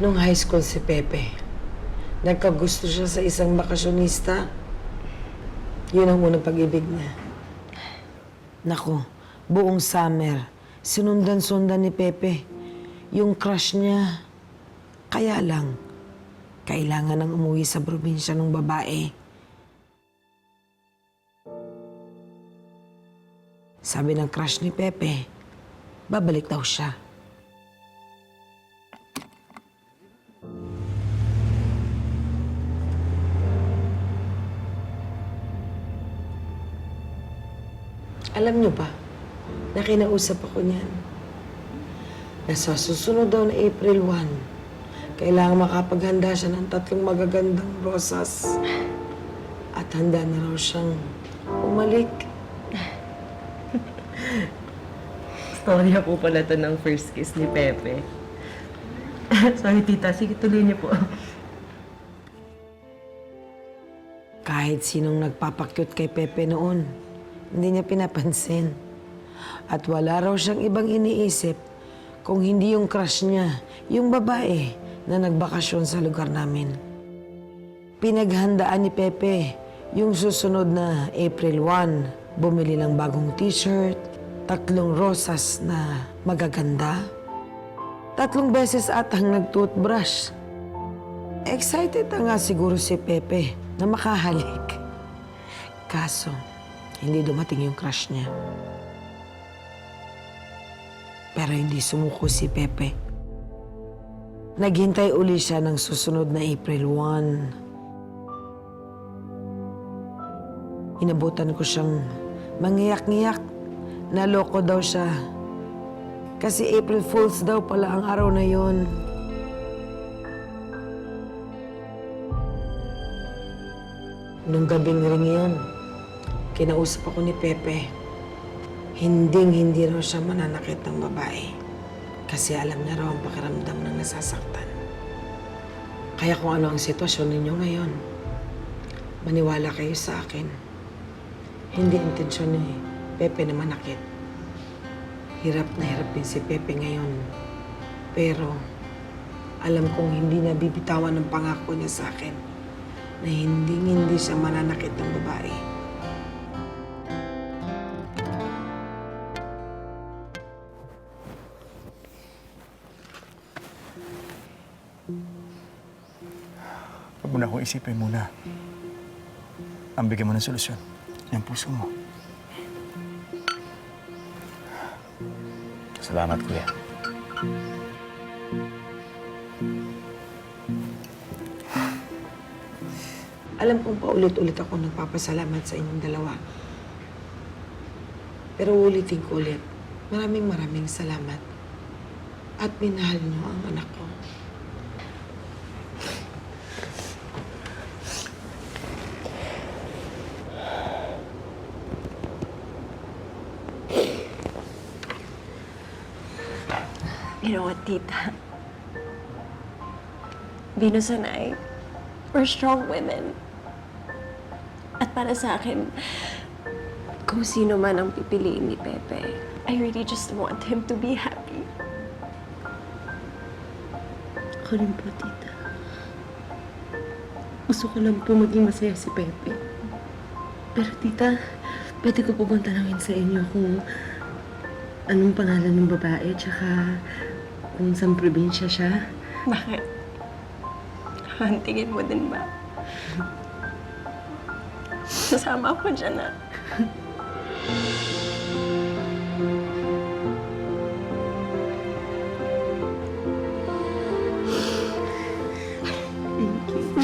Nung high school si Pepe, nagkagusto siya sa isang bakasyonista. Yun ang unang pag-ibig niya. Naku, buong summer, sinundan-sundan ni Pepe yung crush niya. Kaya lang, kailangan nang umuwi sa probinsya ng babae. Sabi ng crush ni Pepe, babalik daw siya. Alam niyo ba, na kinausap ako niyan. Nasa susunod daw na April 1, kailangan makapaghanda siya ng 3 magagandang rosas. At handa na raw siyang umalik. Storya po pala to ng first kiss ni Pepe. Sorry, tita. Sige, tuloy niyo po. Kahit sinong nagpapakyut kay Pepe noon, hindi niya pinapansin. At wala raw siyang ibang iniisip kung hindi yung crush niya, yung babae na nagbakasyon sa lugar namin. Pinaghandaan ni Pepe yung susunod na April 1, bumili ng bagong t-shirt, 3 rosas na magaganda, 3 beses atang nag-toothbrush. Excited na nga siguro si Pepe na makahalik. Kaso, hindi dumating yung crush niya. Pero hindi sumuko si Pepe. Naghintay uli siya ng susunod na April 1. Inabutan ko siyang mangiyak-ngiyak. Naloko daw siya. Kasi April Fools daw pala ang araw na yon. Nung gabing ring yun, kinausap ako ni Pepe. Hinding-hindi raw siya mananakit ng babae. Kasi alam niya raw ang pakiramdam ng nasasaktan. Kaya kung ano ang sitwasyon ninyo ngayon, maniwala kayo sa akin. Hindi intensyon ni Pepe na manakit. Hirap na hirap din si Pepe ngayon. Pero alam kong hindi na bibitawan ng pangako niya sa akin na hindi siya mananakit ng babae. Huwag mo na akong isipin muna. Ang bigyan mo ng solusyon, yung puso mo. Salamat, Kuya. Alam kong paulit-ulit ako nagpapasalamat sa inyong dalawa. Pero ulitin ko ulit, maraming salamat. At minahal niyo ang anak ko. You know what, Tita? Venus and I, we're strong women. At para sa akin, kung sino man ang pipiliin ni Pepe, I really just want him to be happy. Ako rin po, tita. Gusto ko lang po maging masaya si Pepe. Pero tita, pwede ko po bang tanungin sa inyo kung anong pangalan ng babae, tsaka kung saan probinsya siya? Bakit? Hantingin mo din ba? Sasama ako dyan, ah. Thank you.